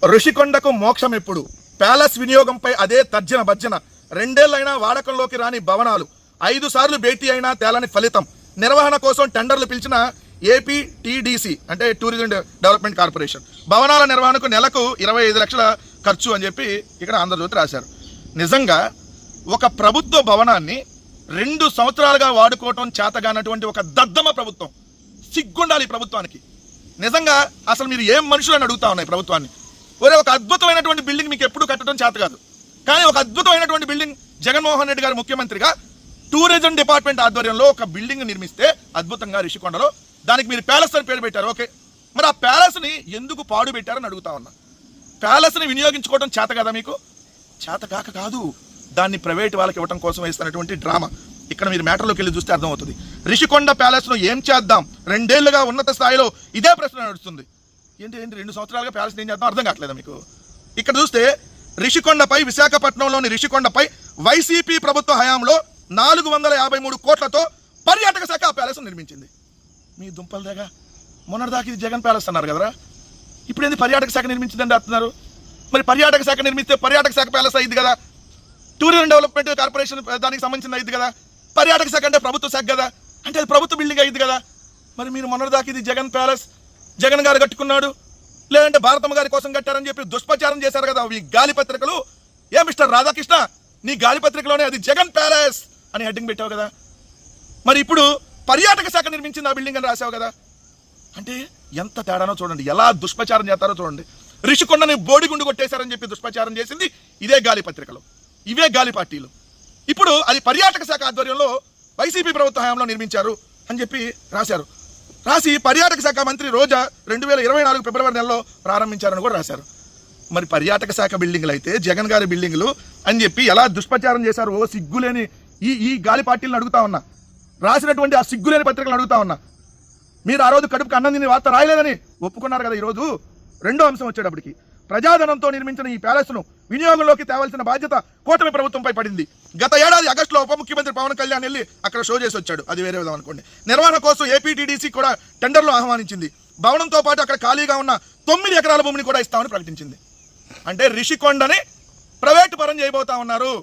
ఋషికొండకు మోక్షం ఎప్పుడు? ప్యాలెస్ వినియోగంపై అదే తర్జన భర్జన. 2 ఏళ్లైనా వాడకంలోకి రాని భవనాలు, 5 సార్లు భేటీ అయినా తేలని ఫలితం. నిర్వహణ కోసం టెండర్లు పిలిచిన ఏపీటీడీసీ అంటే టూరిజం డెవలప్మెంట్ కార్పొరేషన్ భవనాల నిర్వహణకు నెలకు 25 లక్షల ఖర్చు అని చెప్పి ఇక్కడ ఆంధ్రజ్యోతి రాశారు. నిజంగా ఒక ప్రభుత్వ భవనాన్ని 2 సంవత్సరాలుగా వాడుకోవటం చేతగానటువంటి ఒక దద్దమ ప్రభుత్వం. సిగ్గుండాలి ఈ ప్రభుత్వానికి. నిజంగా అసలు మీరు ఏం మనుషులని అడుగుతా ఉన్నాయి ప్రభుత్వాన్ని. ఒరే, ఒక అద్భుతమైనటువంటి బిల్డింగ్ మీకు ఎప్పుడు కట్టడం చేత కాదు, కానీ ఒక అద్భుతమైనటువంటి బిల్డింగ్ జగన్మోహన్ రెడ్డి గారు ముఖ్యమంత్రిగా టూరిజం డిపార్ట్మెంట్ ఆధ్వర్యంలో ఒక బిల్డింగ్ నిర్మిస్తే అద్భుతంగా రిషికొండలో, దానికి మీరు ప్యాలెస్ అని పేరు పెట్టారు. ఓకే, మరి ఆ ప్యాలెస్ని ఎందుకు పాడు పెట్టారని అడుగుతా ఉన్నా. ప్యాలెస్ని వినియోగించుకోవడం చేత కదా మీకు? చేత కాక కాదు, దాన్ని ప్రైవేట్ వాళ్ళకి ఇవ్వడం కోసం వేస్తున్నటువంటి డ్రామా. ఇక్కడ మీరు మ్యాటర్లోకి వెళ్ళి చూస్తే అర్థమవుతుంది. రిషికొండ ప్యాలెస్ను ఏం చేద్దాం? 2 ఏళ్లుగా ఉన్నత స్థాయిలో ఇదే ప్రశ్న నడుస్తుంది. ఏంటి 2 సంవత్సరాలుగా ప్యాలెస్ ఏం చేద్దాం అర్థం కావట్లేదా మీకు? ఇక్కడ చూస్తే రిషికొండపై, విశాఖపట్నంలోని రిషికొండపై వైసీపీ ప్రభుత్వ హయాంలో 453 కోట్లతో పర్యాటక శాఖ ఆ ప్యాలెస్ నిర్మించింది. మీ దుంపల దగ్గర మొన్నటిదాకా ఇది జగన్ ప్యాలెస్ అన్నారు కదరా, ఇప్పుడు ఏంది పర్యాటక శాఖ నిర్మించిందని అంటున్నారు? మరి పర్యాటక శాఖ నిర్మిస్తే పర్యాటక శాఖ ప్యాలెస్ అయింది కదా, టూరిజం డెవలప్మెంట్ కార్పొరేషన్ దానికి సంబంధించింది అయింది కదా, పర్యాటక శాఖ అంటే ప్రభుత్వ శాఖ కదా, అంటే అది ప్రభుత్వ బిల్డింగ్ అయింది కదా. మరి మీరు మొన్నటిదాకా ఇది జగన్ ప్యాలెస్, జగన్ గారు కట్టుకున్నాడు, లేదంటే భారతమ్మ గారి కోసం కట్టారని చెప్పి దుష్ప్రచారం చేశారు కదా ఈ గాలి పత్రికలు. ఏ మిస్టర్ రాధాకృష్ణ, నీ గాలి పత్రికలోనే అది జగన్ ప్యాలెస్ అని హెడ్డింగ్ పెట్టావు కదా, మరి ఇప్పుడు పర్యాటక శాఖ నిర్మించింది ఆ బిల్డింగ్ అని రాసావు కదా. అంటే ఎంత తేడానో చూడండి, ఎలా దుష్ప్రచారం చేస్తారో చూడండి. రిషికొండని బోడిగుండు కొట్టేశారని చెప్పి దుష్ప్రచారం చేసింది ఇదే గాలి పత్రికలు, ఇవే గాలి పార్టీలు. ఇప్పుడు అది పర్యాటక శాఖ ఆధ్వర్యంలో వైసీపీ ప్రభుత్వ హయాంలో నిర్మించారు అని చెప్పి రాశారు. రాసి పర్యాటక శాఖ మంత్రి రోజా 2024 ఫిబ్రవరి నెలలో ప్రారంభించారని కూడా రాశారు. మరి పర్యాటక శాఖ బిల్డింగ్లు అయితే జగన్ గారి బిల్డింగ్లు అని చెప్పి ఎలా దుష్ప్రచారం చేశారు? ఓ సిగ్గులేని ఈ గాలి పార్టీలను అడుగుతా ఉన్నా, రాసినటువంటి ఆ సిగ్గులేని పత్రికలు అడుగుతా ఉన్నా. మీరు ఆ రోజు కడుపుకి అన్నం తిని వార్త రాయలేదని ఒప్పుకున్నారు కదా. ఈరోజు రెండో అంశం వచ్చేటప్పటికి ప్రజాధనంతో నిర్మించిన ఈ ప్యాలెస్ను వినియోగంలోకి తేవాల్సిన బాధ్యత కూటమి ప్రభుత్వంపై పడింది. గత ఏడాది ఆగస్టులో ఉప ముఖ్యమంత్రి పవన్ కళ్యాణ్ వెళ్ళి అక్కడ షో చేసి వచ్చాడు, అది వేరే విధం అనుకోండి. నిర్వహణ కోసం ఏపీటీడీసీ కూడా టెండర్లు ఆహ్వానించింది. భవనంతో పాటు అక్కడ ఖాళీగా ఉన్న 9 ఎకరాల భూమిని కూడా ఇస్తామని ప్రకటించింది. అంటే రిషికొండని ప్రైవేటు పరం చేయబోతా ఉన్నారు.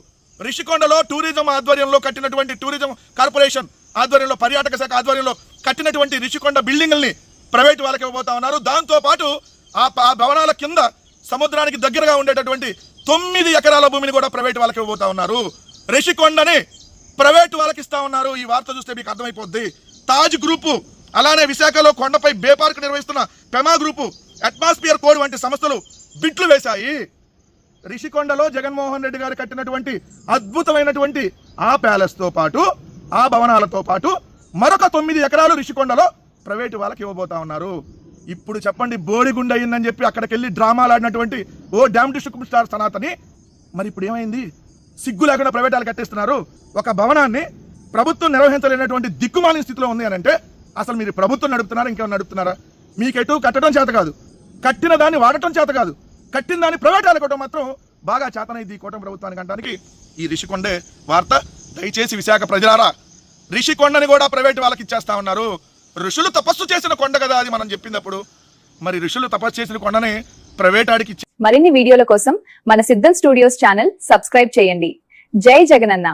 రిషికొండలో టూరిజం ఆధ్వర్యంలో కట్టినటువంటి టూరిజం కార్పొరేషన్ ఆధ్వర్యంలో, పర్యాటక శాఖ ఆధ్వర్యంలో కట్టినటువంటి రిషికొండ బిల్డింగుల్ని ప్రైవేటు వాళ్ళకి ఇవ్వబోతా ఉన్నారు. దాంతోపాటు ఆ భవనాల కింద సముద్రానికి దగ్గరగా ఉండేటటువంటి 9 ఎకరాల భూమిని కూడా ప్రైవేటు వాళ్ళకి ఇవ్వబోతా ఉన్నారు. రిషికొండని ప్రైవేటు వాళ్ళకి ఇస్తా ఉన్నారు. ఈ వార్త చూస్తే మీకు అర్థమైపోద్ది. తాజ్ గ్రూపు, అలానే విశాఖలో కొండపై బే పార్క్ నిర్వహిస్తున్న పెమా గ్రూపు, అట్మాస్ఫియర్ కోడ్ వంటి సంస్థలు బిట్లు వేశాయి. రిషికొండలో జగన్మోహన్ రెడ్డి గారు కట్టినటువంటి అద్భుతమైనటువంటి ఆ ప్యాలెస్తో పాటు, ఆ భవనాలతో పాటు మరొక 9 ఎకరాలు రిషికొండలో ప్రైవేటు వాళ్ళకి ఇవ్వబోతా ఉన్నారు. ఇప్పుడు చెప్పండి, బోడిగుండు అయిందని చెప్పి అక్కడికి వెళ్ళి డ్రామాలు ఆడినటువంటి ఓ డ్యామ్ టు సూపర్ స్టార్ సనాతని మరి ఇప్పుడు ఏమైంది? సిగ్గు లేకుండా ప్రైవేట్ వాళ్ళు కట్టేస్తున్నారు. ఒక భవనాన్ని ప్రభుత్వం నిర్వహించలేనటువంటి దిక్కుమాలిన స్థితిలో ఉంది అని అంటే అసలు మీరు ప్రభుత్వం నడుపుతున్నారా, ఇంకేమైనా నడుపుతున్నారా? మీకెటు కట్టడం చేత కాదు, కట్టిన దాన్ని వాడటం చేత కాదు, కట్టిన దాన్ని ప్రైవేట్ వాళ్ళకి మాత్రం బాగా చేతనైంది ఈ కూటమి ప్రభుత్వానికి అనడానికి ఈ రిషికొండే వార్త. దయచేసి విశాఖ ప్రజలారా, రిషికొండని కూడా ప్రైవేట్ వాళ్ళకి ఇచ్చేస్తా ఉన్నారు. ఋషులు తపస్సు చేసిన కొండ కదా అది మనం చెప్పినప్పుడు, మరి ఋషులు తపస్సు చేసిన కొండని ప్రైవేట్ ఆడికి. మరిన్ని వీడియోల కోసం మన సిద్ధం స్టూడియోస్ ఛానల్ సబ్స్క్రైబ్ చేయండి. జై జగనన్న.